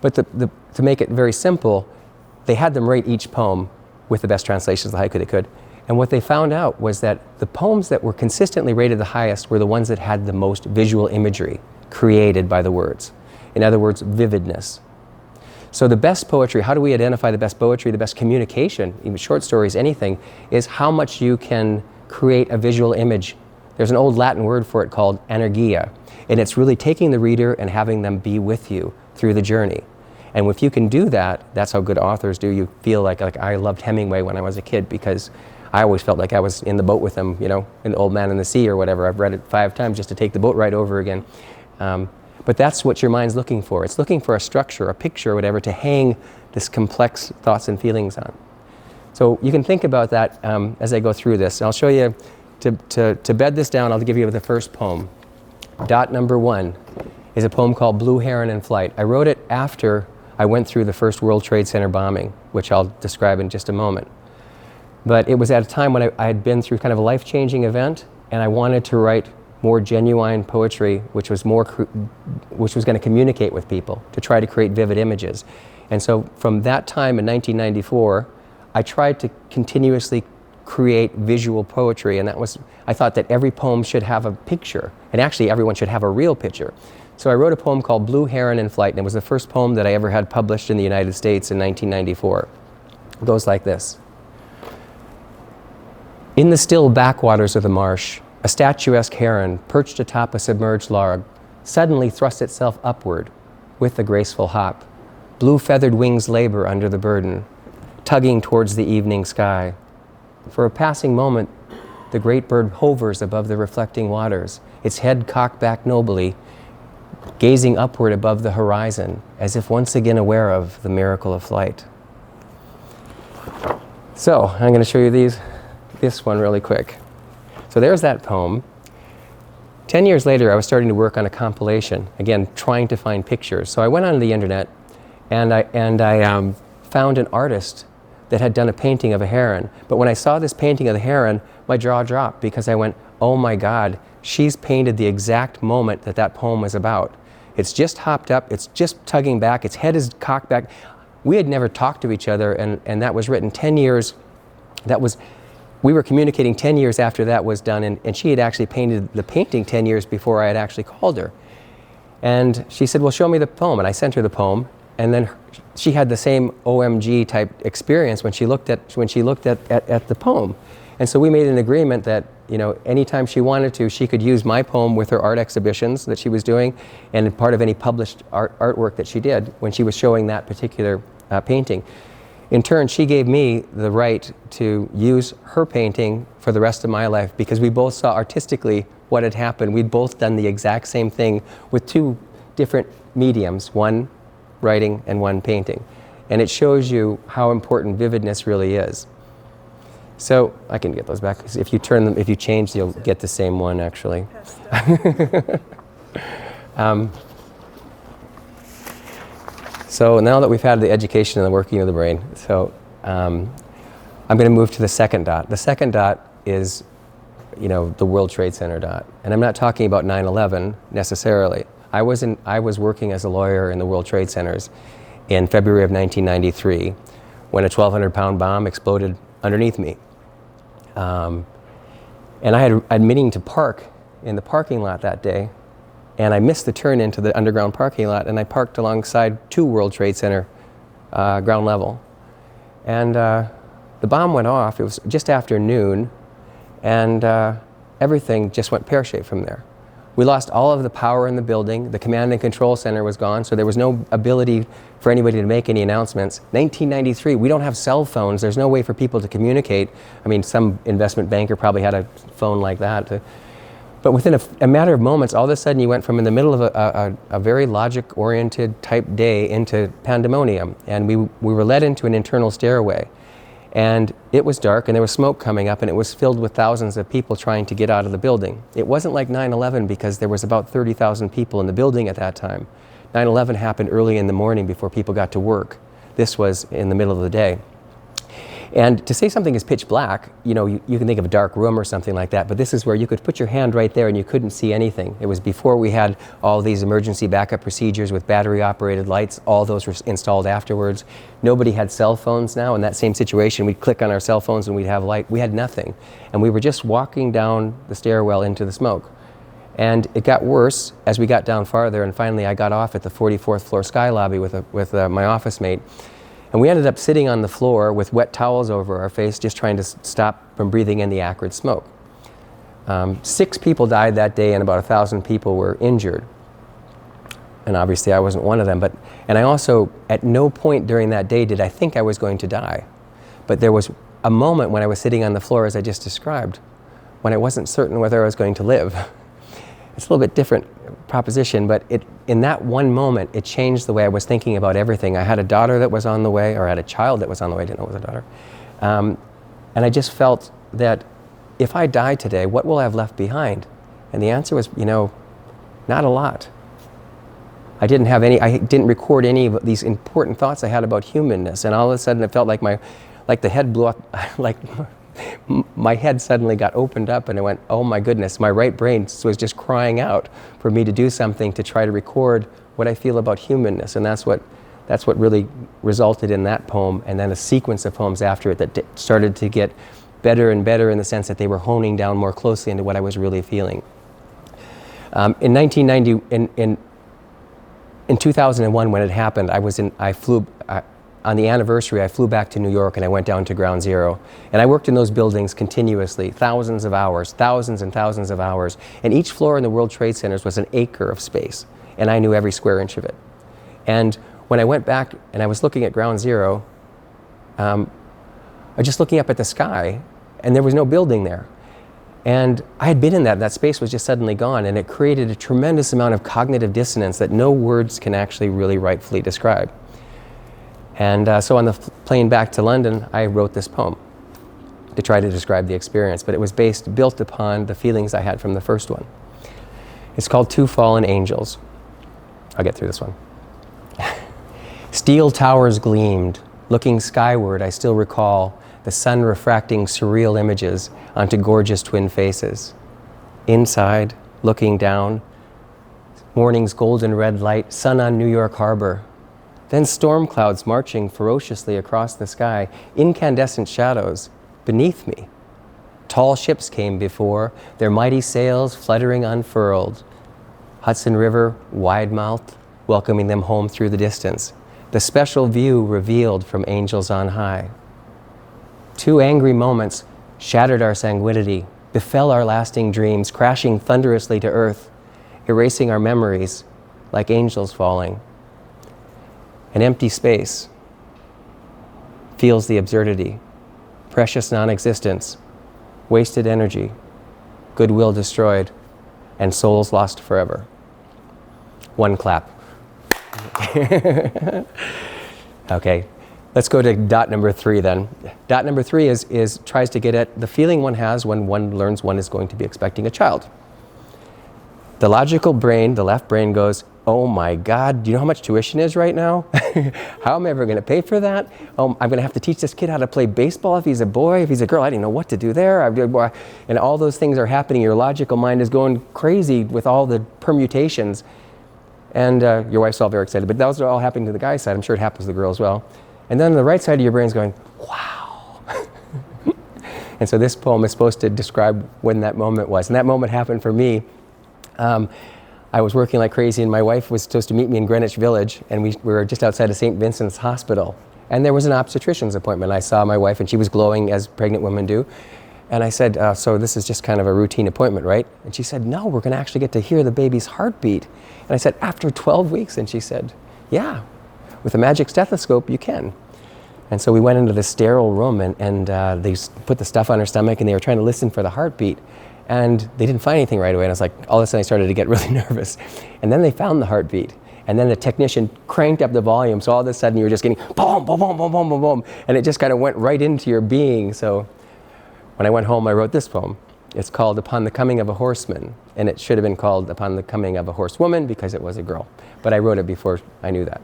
But to make it very simple, they had them rate each poem with the best translations of the haiku they could. And what they found out was that the poems that were consistently rated the highest were the ones that had the most visual imagery created by the words. In other words, vividness. So the best poetry, how do we identify the best poetry, the best communication, even short stories, anything, is how much you can create a visual image. There's an old Latin word for it called energia, and it's really taking the reader and having them be with you through the journey. And if you can do that, that's how good authors do. You feel like I loved Hemingway when I was a kid because I always felt like I was in the boat with him, you know, an Old Man in the Sea or whatever. I've read it 5 times just to take the boat ride over again. But that's what your mind's looking for. It's looking for a structure, a picture, or whatever, to hang this complex thoughts and feelings on. So you can think about that as I go through this. And I'll show you, to bed this down, I'll give you the first poem. Dot number 1 is a poem called Blue Heron in Flight. I wrote it after I went through the first World Trade Center bombing, which I'll describe in just a moment. But it was at a time when I had been through kind of a life-changing event, and I wanted to write more genuine poetry, which was going to communicate with people, to try to create vivid images. And so from that time in 1994, I tried to continuously create visual poetry, and that was, I thought that every poem should have a picture, and actually everyone should have a real picture. So I wrote a poem called Blue Heron in Flight, and it was the first poem that I ever had published in the United States in 1994. It goes like this. In the still backwaters of the marsh, a statuesque heron, perched atop a submerged log, suddenly thrust itself upward with a graceful hop. Blue feathered wings labor under the burden, tugging towards the evening sky. For a passing moment, the great bird hovers above the reflecting waters, its head cocked back nobly, gazing upward above the horizon, as if once again aware of the miracle of flight. So, I'm going to show you this one really quick. So there's that poem. 10 years later, I was starting to work on a compilation, again, trying to find pictures. So I went on the internet, and I found an artist that had done a painting of a heron. But when I saw this painting of the heron, my jaw dropped because I went, oh my God, she's painted the exact moment that that poem was about. It's just hopped up, it's just tugging back, its head is cocked back. We had never talked to each other, and that was written 10 years. We were communicating 10 years after that was done, and she had actually painted the painting 10 years before I had actually called her. And she said, well, show me the poem. And I sent her the poem, and then she had the same OMG type experience when she looked at the poem. And so we made an agreement that, you know, anytime she wanted to, she could use my poem with her art exhibitions that she was doing, and part of any published artwork that she did when she was showing that particular painting. In turn, she gave me the right to use her painting for the rest of my life because we both saw artistically what had happened. We'd both done the exact same thing with 2 different mediums, one writing and one painting. And it shows you how important vividness really is. So I can get those back. If you turn them, if you change, you'll get the same one actually. So now that we've had the education and the working of the brain, so I'm going to move to the second dot. The second dot is, you know, the World Trade Center dot. And I'm not talking about 9/11 necessarily. I was working as a lawyer in the World Trade Centers in February of 1993 when a 1,200-pound bomb exploded underneath me. And I had meeting to park in the parking lot that day, and I missed the turn into the underground parking lot, and I parked alongside 2 World Trade Center ground level. And the bomb went off. It was just after noon, and everything just went pear-shaped from there. We lost all of the power in the building. The command and control center was gone, so there was no ability for anybody to make any announcements. 1993, we don't have cell phones. There's no way for people to communicate. I mean, some investment banker probably had a phone like that. But within a matter of moments, all of a sudden you went from in the middle of a very logic-oriented type day into pandemonium. And we were led into an internal stairway. And it was dark, and there was smoke coming up, and it was filled with thousands of people trying to get out of the building. It wasn't like 9/11 because there was about 30,000 people in the building at that time. 9/11 happened early in the morning before people got to work. This was in the middle of the day. And to say something is pitch black, you know, you can think of a dark room or something like that, but this is where you could put your hand right there and you couldn't see anything. It was before we had all these emergency backup procedures with battery-operated lights. All those were installed afterwards. Nobody had cell phones now. In that same situation, we'd click on our cell phones and we'd have light. We had nothing. And we were just walking down the stairwell into the smoke. And it got worse as we got down farther, and finally I got off at the 44th floor sky lobby with my office mate. And we ended up sitting on the floor with wet towels over our face, just trying to stop from breathing in the acrid smoke. 6 people died that day, and about 1,000 people were injured. And obviously I wasn't one of them. And I also, at no point during that day did I think I was going to die. But there was a moment when I was sitting on the floor, as I just described, when I wasn't certain whether I was going to live. It's a little bit different proposition, but in that one moment, it changed the way I was thinking about everything. I had a daughter that was on the way, or I had a child that was on the way, I didn't know it was a daughter. And I just felt that if I die today, what will I have left behind? And the answer was, you know, not a lot. I didn't record any of these important thoughts I had about humanness, and all of a sudden it felt like the head blew up, like my head suddenly got opened up, and I went, oh my goodness, my right brain was just crying out for me to do something to try to record what I feel about humanness. And that's what really resulted in that poem, and then a sequence of poems after it that started to get better and better in the sense that they were honing down more closely into what I was really feeling. In 1990, in 2001, when it happened, on the anniversary, I flew back to New York and I went down to Ground Zero. And I worked in those buildings continuously, thousands of hours, thousands and thousands of hours. And each floor in the World Trade Centers was an acre of space. And I knew every square inch of it. And when I went back and I was looking at Ground Zero, I was just looking up at the sky, and there was no building there. And I had been in that space was just suddenly gone, and it created a tremendous amount of cognitive dissonance that no words can actually really rightfully describe. And so on the plane back to London, I wrote this poem to try to describe the experience, but it was built upon the feelings I had from the first one. It's called Two Fallen Angels. I'll get through this one. Steel towers gleamed. Looking skyward, I still recall the sun refracting surreal images onto gorgeous twin faces. Inside, looking down, morning's golden red light, sun on New York Harbor. Then storm clouds marching ferociously across the sky, incandescent shadows beneath me. Tall ships came before, their mighty sails fluttering unfurled. Hudson River, wide-mouthed, welcoming them home through the distance. The special view revealed from angels on high. 2 angry moments shattered our sanguinity, befell our lasting dreams, crashing thunderously to earth, erasing our memories like angels falling. An empty space feels the absurdity, precious non-existence, wasted energy, goodwill destroyed, and souls lost forever. One clap. Okay, let's go to dot number 3 then. Dot number 3 tries to get at the feeling one has when one learns one is going to be expecting a child. The logical brain, the left brain, goes, oh my God, do you know how much tuition is right now? How am I ever going to pay for that? I'm going to have to teach this kid how to play baseball if he's a boy. If he's a girl, I didn't know what to do there. And all those things are happening. Your logical mind is going crazy with all the permutations. And your wife's all very excited. But those are all happening to the guy's side. I'm sure it happens to the girl as well. And then the right side of your brain's going, wow. And so this poem is supposed to describe when that moment was. And that moment happened for me. I was working like crazy, and my wife was supposed to meet me in Greenwich Village, and we were just outside of St. Vincent's Hospital. And there was an obstetrician's appointment. I saw my wife, and she was glowing as pregnant women do. And I said, so this is just kind of a routine appointment, right? And she said, no, we're going to actually get to hear the baby's heartbeat. And I said, after 12 weeks? And she said, yeah, with a magic stethoscope, you can. And so we went into this sterile room, and they put the stuff on her stomach, and they were trying to listen for the heartbeat. And they didn't find anything right away. And I was like, all of a sudden I started to get really nervous. And then they found the heartbeat. And then the technician cranked up the volume. So all of a sudden you were just getting boom, boom, boom, boom, boom, boom, boom. And it just kind of went right into your being. So when I went home, I wrote this poem. It's called Upon the Coming of a Horseman. And it should have been called Upon the Coming of a Horsewoman because it was a girl. But I wrote it before I knew that.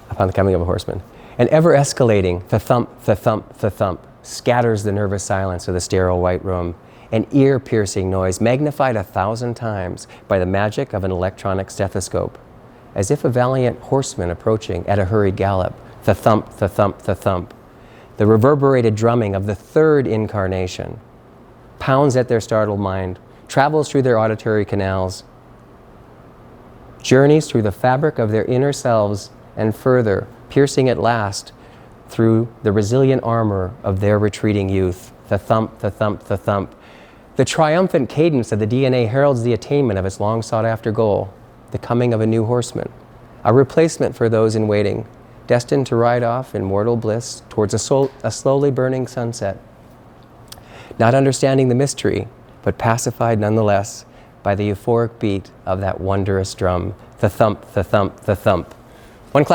Upon the Coming of a Horseman. An ever-escalating the-thump, the-thump, the-thump scatters the nervous silence of the sterile white room, an ear-piercing noise magnified 1,000 times by the magic of an electronic stethoscope, as if a valiant horseman approaching at a hurried gallop, the-thump, the-thump, the-thump. The reverberated drumming of the third incarnation pounds at their startled mind, travels through their auditory canals, journeys through the fabric of their inner selves and further, piercing at last through the resilient armor of their retreating youth. The thump, the thump, the thump. The triumphant cadence of the DNA heralds the attainment of its long sought-after goal, the coming of a new horseman, a replacement for those in waiting, destined to ride off in mortal bliss towards a slowly burning sunset. Not understanding the mystery, but pacified nonetheless by the euphoric beat of that wondrous drum, the thump, the thump, the thump.